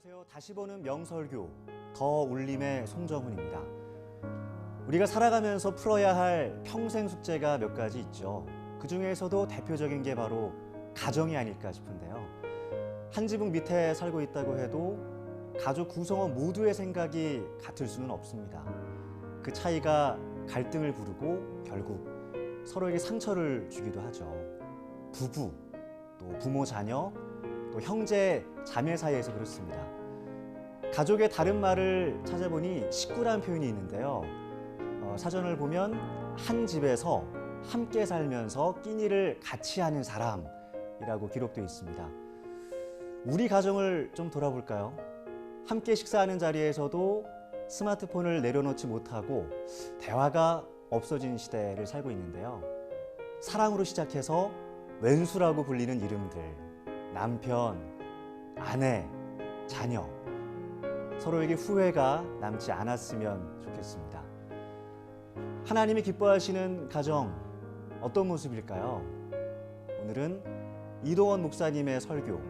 안녕하세요. 다시 보는 명설교 더 울림의 송정훈입니다. 우리가 살아가면서 풀어야 할 평생 숙제가 몇 가지 있죠. 그 중에서도 대표적인 게 바로 가정이 아닐까 싶은데요. 한 지붕 밑에 살고 있다고 해도 가족 구성원 모두의 생각이 같을 수는 없습니다. 그 차이가 갈등을 부르고 결국 서로에게 상처를 주기도 하죠. 부부, 또 부모 자녀, 또 형제 자매 사이에서 그렇습니다. 가족의 다른 말을 찾아보니 식구란 표현이 있는데요. 사전을 보면 한 집에서 함께 살면서 끼니를 같이 하는 사람이라고 기록되어 있습니다. 우리 가정을 좀 돌아볼까요? 함께 식사하는 자리에서도 스마트폰을 내려놓지 못하고 대화가 없어진 시대를 살고 있는데요. 사랑으로 시작해서 왼수라고 불리는 이름들, 남편, 아내, 자녀, 서로에게 후회가 남지 않았으면 좋겠습니다. 하나님이 기뻐하시는 가정, 어떤 모습일까요? 오늘은 이동원 목사님의 설교,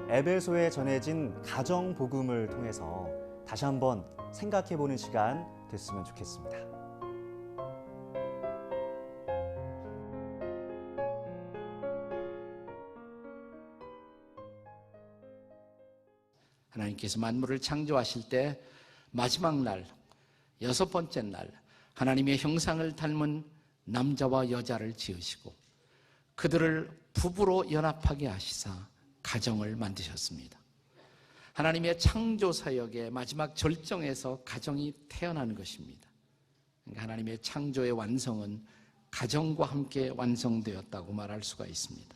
에베소에 전해진 가정 복음을 통해서 다시 한번 생각해보는 시간 됐으면 좋겠습니다. 하나님께서 만물을 창조하실 때 마지막 날, 6번째 날 하나님의 형상을 닮은 남자와 여자를 지으시고 그들을 부부로 연합하게 하시사 가정을 만드셨습니다. 하나님의 창조 사역의 마지막 절정에서 가정이 태어나는 것입니다. 그러니까 하나님의 창조의 완성은 가정과 함께 완성되었다고 말할 수가 있습니다.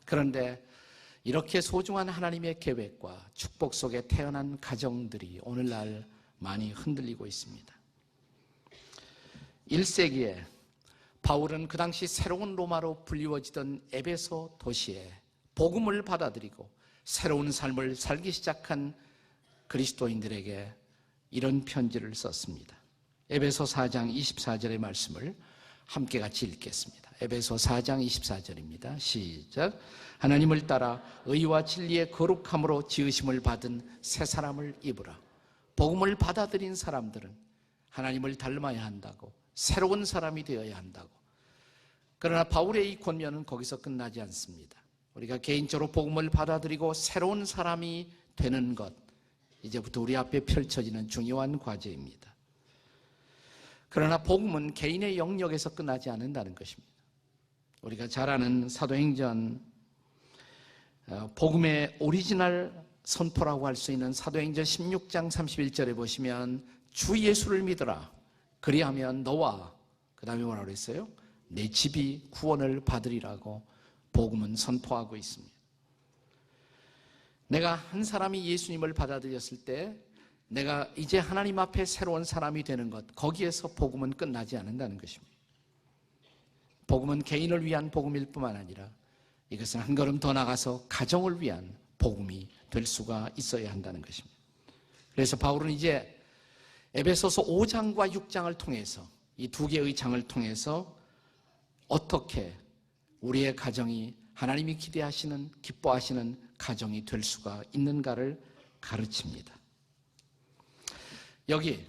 그런데 이렇게 소중한 하나님의 계획과 축복 속에 태어난 가정들이 오늘날 많이 흔들리고 있습니다. 1세기에 바울은 그 당시 새로운 로마로 불리워지던 에베소 도시에 복음을 받아들이고 새로운 삶을 살기 시작한 그리스도인들에게 이런 편지를 썼습니다. 에베소 4장 24절의 말씀을 함께 같이 읽겠습니다. 에베소 4장 24절입니다. 시작. 하나님을 따라 의와 진리의 거룩함으로 지으심을 받은 새 사람을 입으라. 복음을 받아들인 사람들은 하나님을 닮아야 한다고, 새로운 사람이 되어야 한다고. 그러나 바울의 이 권면은 거기서 끝나지 않습니다. 우리가 개인적으로 복음을 받아들이고 새로운 사람이 되는 것, 이제부터 우리 앞에 펼쳐지는 중요한 과제입니다. 그러나 복음은 개인의 영역에서 끝나지 않는다는 것입니다. 우리가 잘 아는 사도행전, 복음의 오리지널 선포라고 할 수 있는 사도행전 16장 31절에 보시면 주 예수를 믿어라. 그리하면 너와, 그 다음에 뭐라고 그랬어요? 내 집이 구원을 받으리라고 복음은 선포하고 있습니다. 내가 한 사람이 예수님을 받아들였을 때 내가 이제 하나님 앞에 새로운 사람이 되는 것, 거기에서 복음은 끝나지 않는다는 것입니다. 복음은 개인을 위한 복음일 뿐만 아니라 이것은 한 걸음 더 나가서 가정을 위한 복음이 될 수가 있어야 한다는 것입니다. 그래서 바울은 이제 에베소서 5장과 6장을 통해서 이 두 개의 장을 통해서 어떻게 우리의 가정이 하나님이 기대하시는, 기뻐하시는 가정이 될 수가 있는가를 가르칩니다. 여기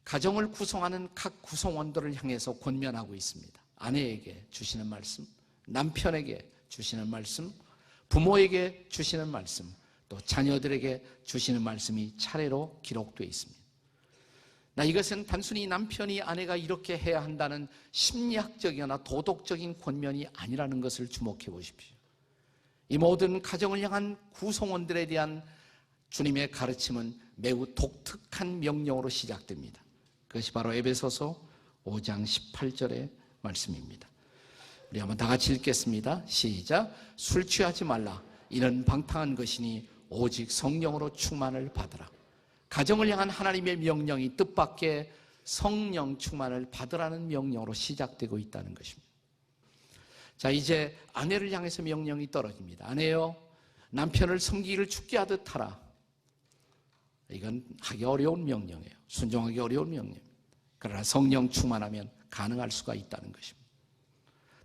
가정을 구성하는 각 구성원들을 향해서 권면하고 있습니다. 아내에게 주시는 말씀, 남편에게 주시는 말씀, 부모에게 주시는 말씀, 또 자녀들에게 주시는 말씀이 차례로 기록되어 있습니다. 이것은 단순히 남편이 아내가 이렇게 해야 한다는 심리학적이거나 도덕적인 권면이 아니라는 것을 주목해 보십시오. 이 모든 가정을 향한 구성원들에 대한 주님의 가르침은 매우 독특한 명령으로 시작됩니다. 그것이 바로 에베소서 5장 18절의 말씀입니다. 우리 한번 다 같이 읽겠습니다. 시작. 술 취하지 말라. 이는 방탕한 것이니 오직 성령으로 충만을 받으라. 가정을 향한 하나님의 명령이 뜻밖의 성령 충만을 받으라는 명령으로 시작되고 있다는 것입니다. 자, 이제 아내를 향해서 명령이 떨어집니다. 아내여, 남편을 섬기기를 죽게 하듯 하라. 이건 하기 어려운 명령이에요. 순종하기 어려운 명령입니다. 그러나 성령 충만하면 가능할 수가 있다는 것입니다.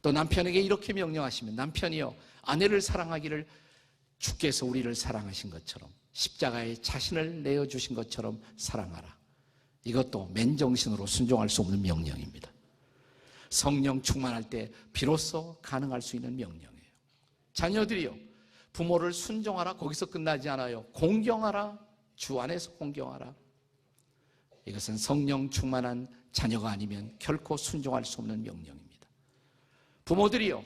또 남편에게 이렇게 명령하시면 남편이여 아내를 사랑하기를 주께서 우리를 사랑하신 것처럼 십자가에 자신을 내어주신 것처럼 사랑하라. 이것도 맨정신으로 순종할 수 없는 명령입니다. 성령 충만할 때 비로소 가능할 수 있는 명령이에요. 자녀들이요, 부모를 순종하라. 거기서 끝나지 않아요. 공경하라. 주 안에서 공경하라. 이것은 성령 충만한 자녀가 아니면 결코 순종할 수 없는 명령입니다. 부모들이요,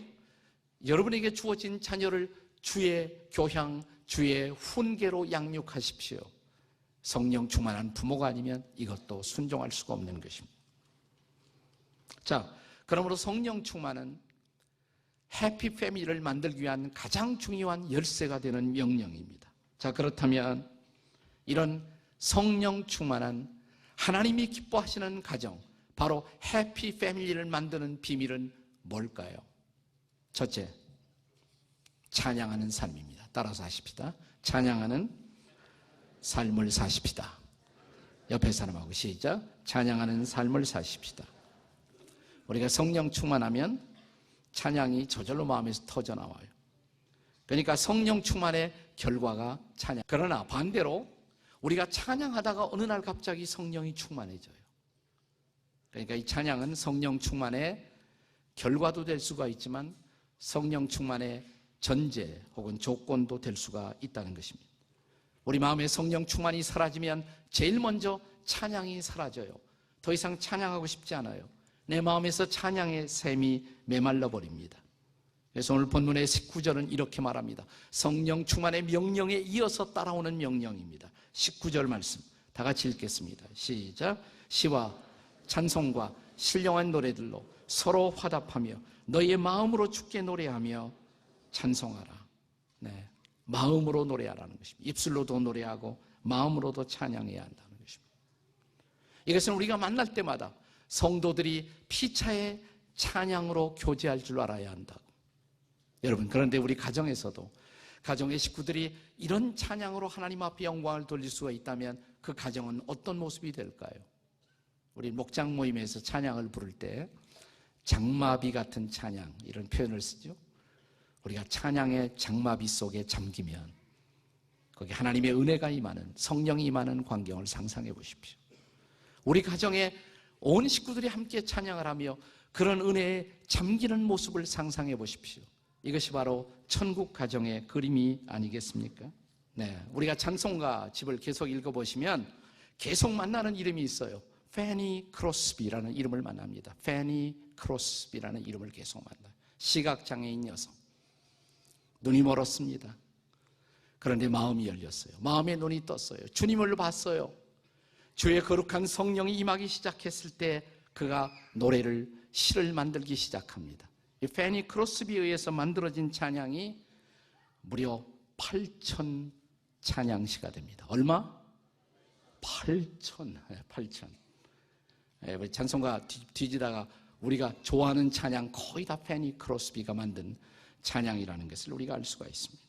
여러분에게 주어진 자녀를 주의 교향, 주의 훈계로 양육하십시오. 성령 충만한 부모가 아니면 이것도 순종할 수가 없는 것입니다. 자, 그러므로 성령 충만은 해피 패밀리를 만들기 위한 가장 중요한 열쇠가 되는 명령입니다. 자, 그렇다면 이런 성령 충만한 하나님이 기뻐하시는 가정, 바로 해피 패밀리를 만드는 비밀은 뭘까요? 첫째, 찬양하는 삶입니다. 따라서 하십시다. 찬양하는 삶을 사십시다. 옆에 사람하고 시작. 찬양하는 삶을 사십시다. 우리가 성령 충만하면 찬양이 저절로 마음에서 터져나와요. 그러니까 성령 충만의 결과가 찬양. 그러나 반대로 우리가 찬양하다가 어느 날 갑자기 성령이 충만해져요. 그러니까 이 찬양은 성령 충만의 결과도 될 수가 있지만 성령 충만의 전제 혹은 조건도 될 수가 있다는 것입니다. 우리 마음에 성령 충만이 사라지면 제일 먼저 찬양이 사라져요. 더 이상 찬양하고 싶지 않아요. 내 마음에서 찬양의 샘이 메말라 버립니다. 그래서 오늘 본문의 19절은 이렇게 말합니다. 성령 충만의 명령에 이어서 따라오는 명령입니다. 19절 말씀 다 같이 읽겠습니다. 시작. 시와 찬송과 신령한 노래들로 서로 화답하며 너희의 마음으로 주께 노래하며 찬송하라. 네, 마음으로 노래하라는 것입니다. 입술로도 노래하고 마음으로도 찬양해야 한다는 것입니다. 이것은 우리가 만날 때마다 성도들이 피차의 찬양으로 교제할 줄 알아야 한다고. 여러분, 그런데 우리 가정에서도 가정의 식구들이 이런 찬양으로 하나님 앞에 영광을 돌릴 수가 있다면 그 가정은 어떤 모습이 될까요? 우리 목장 모임에서 찬양을 부를 때 장마비 같은 찬양, 이런 표현을 쓰죠. 우리가 찬양의 장마비 속에 잠기면 거기 하나님의 은혜가 임하는, 성령이 임하는 광경을 상상해 보십시오. 우리 가정에 온 식구들이 함께 찬양을 하며 그런 은혜에 잠기는 모습을 상상해 보십시오. 이것이 바로 천국 가정의 그림이 아니겠습니까? 네, 우리가 찬송가 집을 계속 읽어보시면 계속 만나는 이름이 있어요. 패니 크로스비라는 이름을 만납니다. 패니 크로스비라는 이름을 계속 만나요. 시각장애인 여성. 눈이 멀었습니다. 그런데 마음이 열렸어요. 마음의 눈이 떴어요. 주님을 봤어요. 주의 거룩한 성령이 임하기 시작했을 때 그가 노래를, 시를 만들기 시작합니다. 이 패니 크로스비에 의해서 만들어진 찬양이 무려 8,000 찬양시가 됩니다. 얼마? 8,000. 찬송가 뒤지다가 우리가 좋아하는 찬양 거의 다 패니 크로스비가 만든 찬양이라는 것을 우리가 알 수가 있습니다.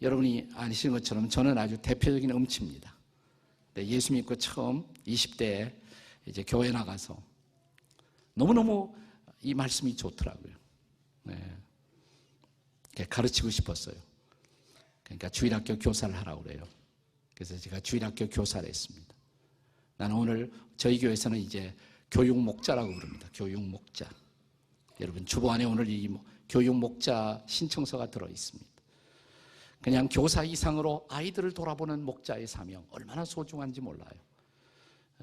여러분이 아시는 것처럼 저는 아주 대표적인 음치입니다. 예수 믿고 처음 20대에 이제 교회 나가서 너무너무 이 말씀이 좋더라고요. 네. 가르치고 싶었어요. 그러니까 주일학교 교사를 하라고 그래요. 그래서 제가 주일학교 교사를 했습니다. 나는 오늘 저희 교회에서는 이제 교육목자라고 부릅니다. 교육목자. 여러분 주보 안에 오늘 이 교육목자 신청서가 들어있습니다. 그냥 교사 이상으로 아이들을 돌아보는 목자의 사명, 얼마나 소중한지 몰라요.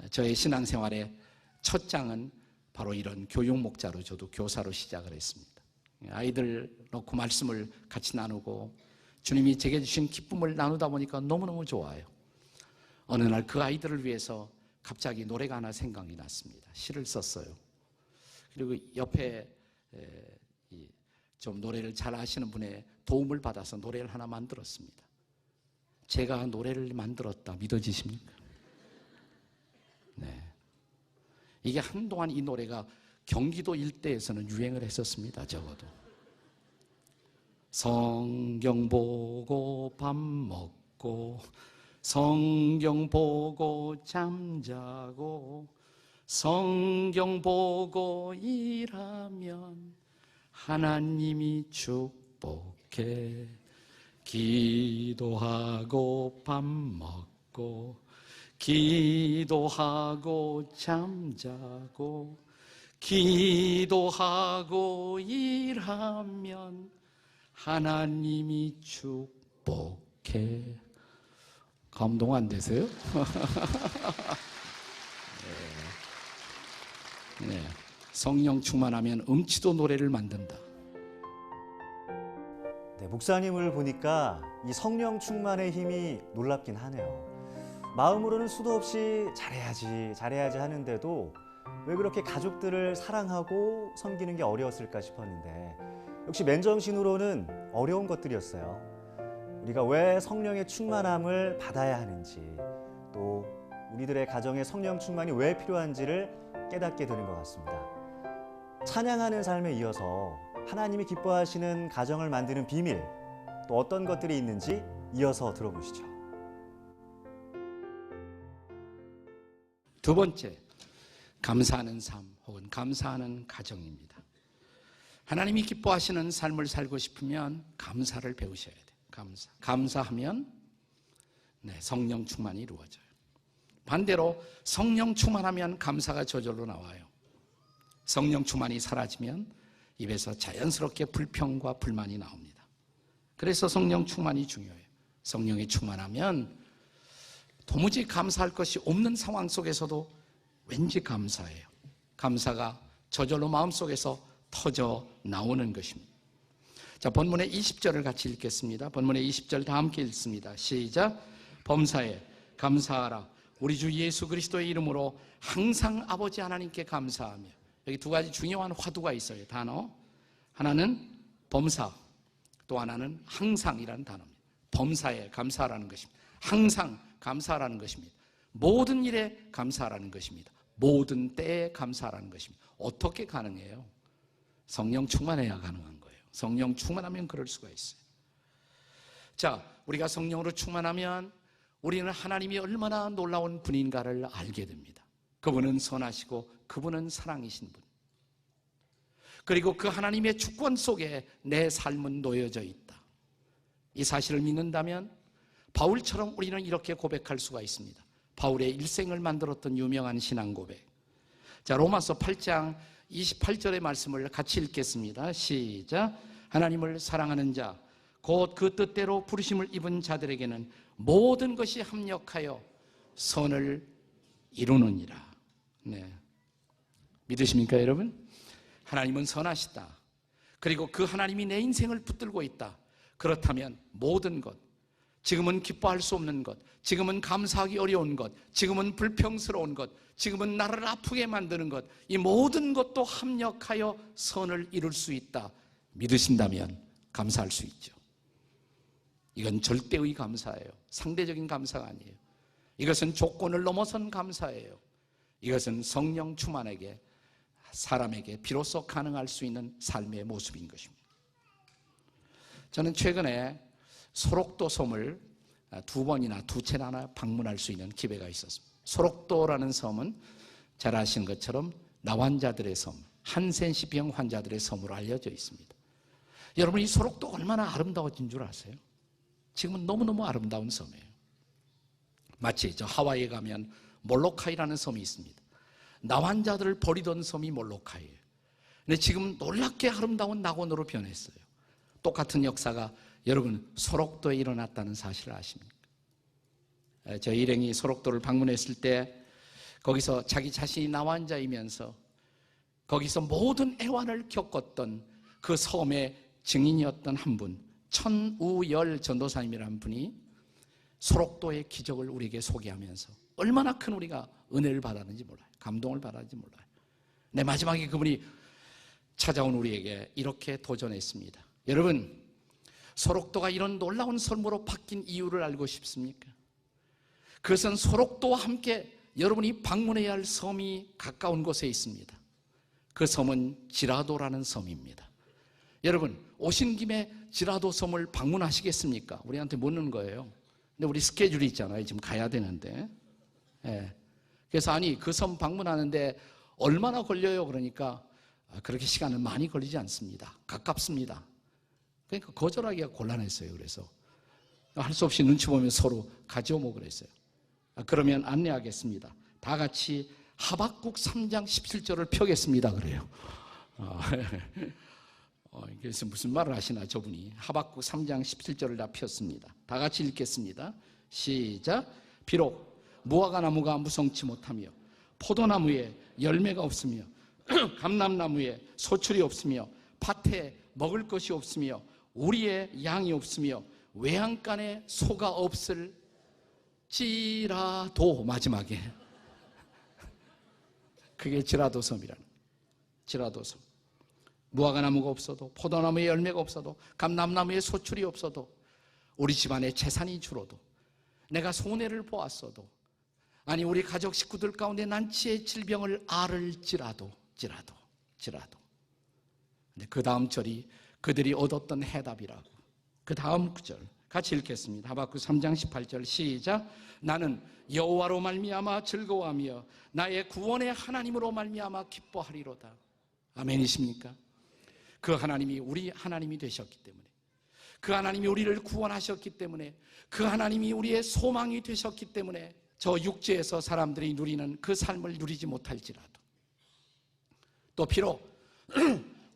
저의 신앙생활의 첫 장은 바로 이런 교육목자로 저도 교사로 시작을 했습니다. 아이들 놓고 말씀을 같이 나누고 주님이 제게 주신 기쁨을 나누다 보니까 너무너무 좋아요. 어느 날 그 아이들을 위해서 갑자기 노래가 하나 생각이 났습니다. 시를 썼어요. 그리고 옆에 좀 노래를 잘 아시는 분의 도움을 받아서 노래를 하나 만들었습니다. 제가 노래를 만들었다 믿어지십니까? 네. 이게 한동안 이 노래가 경기도 일대에서는 유행을 했었습니다. 적어도. 성경 보고 밥 먹고 성경 보고 잠자고 성경 보고 일하면 하나님이 축복해. 기도하고 밥 먹고 기도하고 잠자고 기도하고 일하면 하나님이 축복해. 감동 안 되세요? 네. 성령 충만하면 음치도 노래를 만든다. 네, 목사님을 보니까 이 성령 충만의 힘이 놀랍긴 하네요. 마음으로는 수도 없이 잘해야지 하는데도 왜 그렇게 가족들을 사랑하고 섬기는 게 어려웠을까 싶었는데 역시 맨정신으로는 어려운 것들이었어요. 우리가 왜 성령의 충만함을 받아야 하는지, 또 우리들의 가정에 성령 충만이 왜 필요한지를 깨닫게 되는 것 같습니다. 찬양하는 삶에 이어서 하나님이 기뻐하시는 가정을 만드는 비밀, 또 어떤 것들이 있는지 이어서 들어보시죠. 두 번째, 감사하는 삶 혹은 감사하는 가정입니다. 하나님이 기뻐하시는 삶을 살고 싶으면 감사를 배우셔야 돼요. 감사하면 성령 충만이 이루어져요. 반대로 성령 충만하면 감사가 저절로 나와요. 성령 충만이 사라지면 입에서 자연스럽게 불평과 불만이 나옵니다. 그래서 성령 충만이 중요해요. 성령이 충만하면 도무지 감사할 것이 없는 상황 속에서도 왠지 감사해요. 감사가 저절로 마음속에서 터져 나오는 것입니다. 자, 본문의 20절을 같이 읽겠습니다. 본문의 20절 다 함께 읽습니다. 시작. 범사에 감사하라. 우리 주 예수 그리스도의 이름으로 항상 아버지 하나님께 감사하며. 여기 두 가지 중요한 화두가 있어요. 단어. 하나는 범사, 또 하나는 항상이라는 단어입니다. 범사에 감사하라는 것입니다. 항상 감사하라는 것입니다. 모든 일에 감사하라는 것입니다. 모든 때에 감사하라는 것입니다. 어떻게 가능해요? 성령 충만해야 가능한 거예요. 성령 충만하면 그럴 수가 있어요. 자, 우리가 성령으로 충만하면 우리는 하나님이 얼마나 놀라운 분인가를 알게 됩니다. 그분은 선하시고 그분은 사랑이신 분. 그리고 그 하나님의 주권 속에 내 삶은 놓여져 있다. 이 사실을 믿는다면 바울처럼 우리는 이렇게 고백할 수가 있습니다. 바울의 일생을 만들었던 유명한 신앙 고백. 자, 로마서 8장 28절의 말씀을 같이 읽겠습니다. 시작. 하나님을 사랑하는 자, 곧 그 뜻대로 부르심을 입은 자들에게는 모든 것이 합력하여 선을 이루느니라. 네. 믿으십니까, 여러분? 하나님은 선하시다. 그리고 그 하나님이 내 인생을 붙들고 있다. 그렇다면 모든 것, 지금은 기뻐할 수 없는 것, 지금은 감사하기 어려운 것, 지금은 불평스러운 것, 지금은 나를 아프게 만드는 것, 이 모든 것도 합력하여 선을 이룰 수 있다. 믿으신다면 감사할 수 있죠. 이건 절대의 감사예요. 상대적인 감사가 아니에요. 이것은 조건을 넘어선 감사예요. 이것은 성령 충만에게, 사람에게 비로소 가능할 수 있는 삶의 모습인 것입니다. 저는 최근에 소록도 섬을 두 번이나 두 차례나 방문할 수 있는 기회가 있었습니다. 소록도라는 섬은 잘 아시는 것처럼 나환자들의 섬, 한센시병 환자들의 섬으로 알려져 있습니다. 여러분, 이 소록도 얼마나 아름다워진 줄 아세요? 지금은 너무너무 아름다운 섬이에요. 마치 저 하와이에 가면 몰로카이라는 섬이 있습니다. 나환자들을 버리던 섬이 몰로카이예요. 근데 지금 놀랍게 아름다운 낙원으로 변했어요. 똑같은 역사가 여러분 소록도에 일어났다는 사실을 아십니까? 저 일행이 소록도를 방문했을 때 거기서 자기 자신이 나환자이면서 거기서 모든 애환을 겪었던 그 섬의 증인이었던 한 분, 천우열 전도사님이라는 분이 소록도의 기적을 우리에게 소개하면서 얼마나 큰 우리가 은혜를 받았는지 몰라요. 감동을 받았는지 몰라요. 네, 마지막에 그분이 찾아온 우리에게 이렇게 도전했습니다. 여러분, 소록도가 이런 놀라운 섬으로 바뀐 이유를 알고 싶습니까? 그것은 소록도와 함께 여러분이 방문해야 할 섬이 가까운 곳에 있습니다. 그 섬은 지라도라는 섬입니다. 여러분, 오신 김에 지라도 섬을 방문하시겠습니까? 우리한테 묻는 거예요. 근데 우리 스케줄이 있잖아요. 지금 가야 되는데. 예. 그래서 아니, 그 섬 방문하는데 얼마나 걸려요? 그러니까 그렇게 시간은 많이 걸리지 않습니다. 가깝습니다. 그러니까 거절하기가 곤란했어요. 그래서 할 수 없이 눈치 보면 서로 가져오고 그랬어요. 그러면 안내하겠습니다. 다 같이 하박국 3장 17절을 펴겠습니다. 그래요. 그래서 무슨 말을 하시나 저분이. 하박국 3장 17절을 다 폈습니다. 다 같이 읽겠습니다. 시작. 비록 무화과 나무가 무성치 못하며 포도나무에 열매가 없으며 감람나무에 소출이 없으며 밭에 먹을 것이 없으며 우리의 양이 없으며 외양간에 소가 없을지라도, 마지막에 그게 지라도섬이라는, 지라도섬. 무화과 나무가 없어도, 포도나무에 열매가 없어도, 감람나무에 소출이 없어도, 우리 집안에 재산이 줄어도, 내가 손해를 보았어도, 아니 우리 가족 식구들 가운데 난치의 질병을 앓을지라도. 근데 그 다음 절이 그들이 얻었던 해답이라고. 그 다음 구절 같이 읽겠습니다. 하박국 3장 18절 시작. 나는 여호와로 말미암아 즐거워하며 나의 구원의 하나님으로 말미암아 기뻐하리로다. 아멘이십니까? 그 하나님이 우리 하나님이 되셨기 때문에, 그 하나님이 우리를 구원하셨기 때문에, 그 하나님이 우리의 소망이 되셨기 때문에 저 육지에서 사람들이 누리는 그 삶을 누리지 못할지라도, 또 비록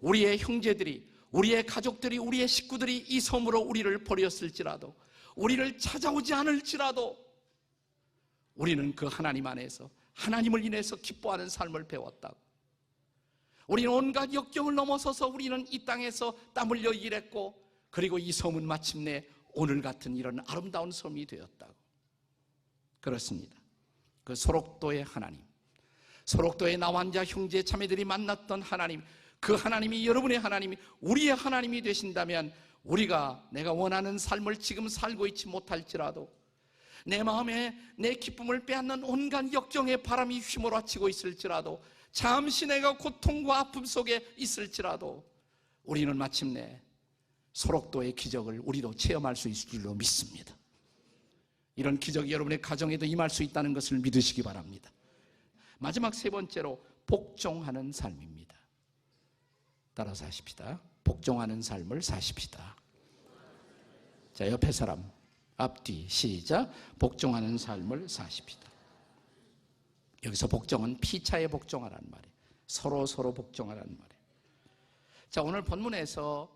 우리의 형제들이, 우리의 가족들이, 우리의 식구들이 이 섬으로 우리를 버렸을지라도, 우리를 찾아오지 않을지라도 우리는 그 하나님 안에서 하나님을 인해서 기뻐하는 삶을 배웠다고. 우리는 온갖 역경을 넘어서서 우리는 이 땅에서 땀 흘려 일했고, 그리고 이 섬은 마침내 오늘 같은 이런 아름다운 섬이 되었다고. 그렇습니다. 그 소록도의 하나님, 소록도의 나환자 형제 자매들이 만났던 하나님, 그 하나님이 여러분의 하나님이, 우리의 하나님이 되신다면, 우리가 내가 원하는 삶을 지금 살고 있지 못할지라도, 내 마음에 내 기쁨을 빼앗는 온갖 역경의 바람이 휘몰아치고 있을지라도, 잠시 내가 고통과 아픔 속에 있을지라도, 우리는 마침내 소록도의 기적을 우리도 체험할 수 있을 줄로 믿습니다. 이런 기적이 여러분의 가정에도 임할 수 있다는 것을 믿으시기 바랍니다. 마지막 세 번째로 복종하는 삶입니다. 따라서 하십시다. 복종하는 삶을 사십시다. 자, 옆에 사람 앞뒤 시작. 복종하는 삶을 사십시다. 여기서 복종은 피차에 복종하라는 말이에요. 서로 복종하라는 말이에요. 자, 오늘 본문에서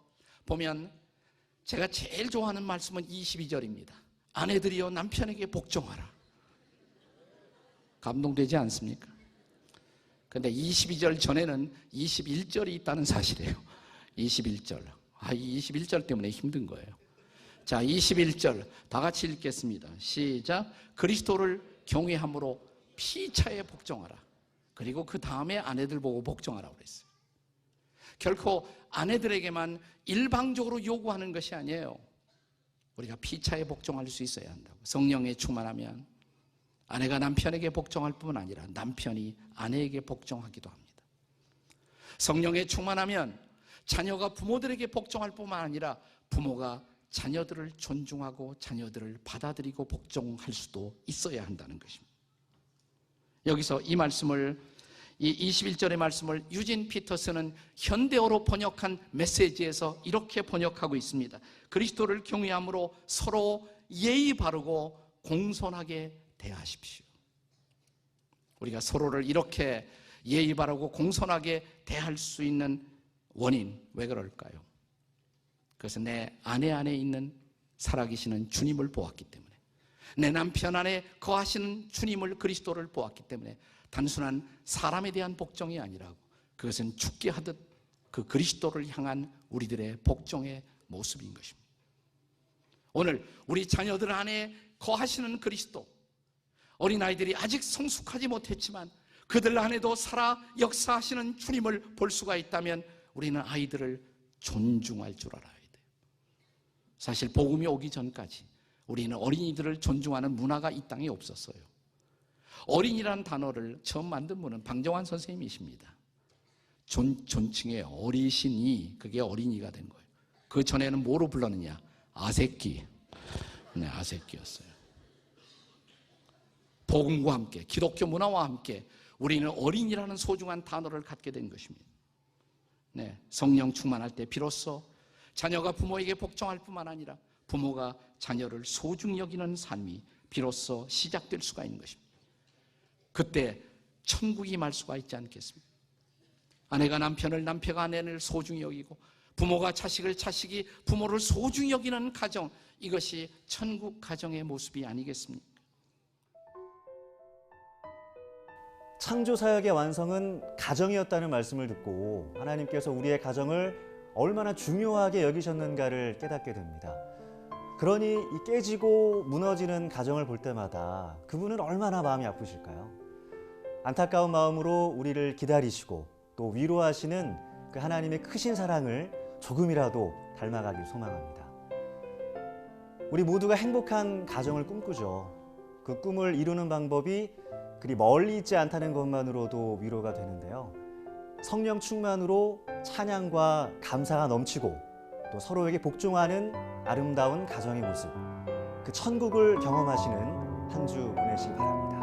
보면 제가 제일 좋아하는 말씀은 22절입니다. 아내들이여 남편에게 복종하라. 감동되지 않습니까? 그런데 22절 전에는 21절이 있다는 사실이에요. 21절. 이 21절 때문에 힘든 거예요. 자, 21절 다 같이 읽겠습니다. 시작. 그리스도를 경외함으로 피차에 복종하라. 그리고 그 다음에 아내들 보고 복종하라고 그랬어요. 결코 아내들에게만 일방적으로 요구하는 것이 아니에요. 우리가 피차에 복종할 수 있어야 한다고. 성령에 충만하면 아내가 남편에게 복종할 뿐만 아니라 남편이 아내에게 복종하기도 합니다. 성령에 충만하면 자녀가 부모들에게 복종할 뿐만 아니라 부모가 자녀들을 존중하고 자녀들을 받아들이고 복종할 수도 있어야 한다는 것입니다. 여기서 이 말씀을, 이 21절의 말씀을 유진 피터슨은 현대어로 번역한 메시지에서 이렇게 번역하고 있습니다. 그리스도를 경외함으로 서로 예의 바르고 공손하게 대하십시오. 우리가 서로를 이렇게 예의 바르고 공손하게 대할 수 있는 원인, 왜 그럴까요? 그것은 내 아내 안에 있는 살아계시는 주님을 보았기 때문에, 내 남편 안에 거하시는 주님을, 그리스도를 보았기 때문에 단순한 사람에 대한 복종이 아니라고, 그것은 죽게 하듯 그 그리스도를 향한 우리들의 복종의 모습인 것입니다. 오늘 우리 자녀들 안에 거하시는 그리스도, 어린아이들이 아직 성숙하지 못했지만 그들 안에도 살아 역사하시는 주님을 볼 수가 있다면 우리는 아이들을 존중할 줄 알아야 돼요. 사실 복음이 오기 전까지 우리는 어린이들을 존중하는 문화가 이 땅에 없었어요. 어린이라는 단어를 처음 만든 분은 방정환 선생님이십니다. 존칭의 어리신이, 그게 어린이가 된 거예요. 그 전에는 뭐로 불렀느냐? 아새끼. 네, 아새끼였어요. 복음과 함께, 기독교 문화와 함께 우리는 어린이라는 소중한 단어를 갖게 된 것입니다. 네, 성령 충만할 때 비로소 자녀가 부모에게 복종할 뿐만 아니라 부모가 자녀를 소중히 여기는 삶이 비로소 시작될 수가 있는 것입니다. 그때 천국이 임할 수가 있지 않겠습니까? 아내가 남편을, 남편가 아내를 소중히 여기고 부모가 자식을, 자식이 부모를 소중히 여기는 가정, 이것이 천국 가정의 모습이 아니겠습니까? 창조 사역의 완성은 가정이었다는 말씀을 듣고 하나님께서 우리의 가정을 얼마나 중요하게 여기셨는가를 깨닫게 됩니다. 그러니 이 깨지고 무너지는 가정을 볼 때마다 그분은 얼마나 마음이 아프실까요? 안타까운 마음으로 우리를 기다리시고 또 위로하시는 그 하나님의 크신 사랑을 조금이라도 닮아가길 소망합니다. 우리 모두가 행복한 가정을 꿈꾸죠. 그 꿈을 이루는 방법이 그리 멀리 있지 않다는 것만으로도 위로가 되는데요. 성령 충만으로 찬양과 감사가 넘치고 또 서로에게 복종하는 아름다운 가정의 모습, 그 천국을 경험하시는 한 주 보내시기 바랍니다.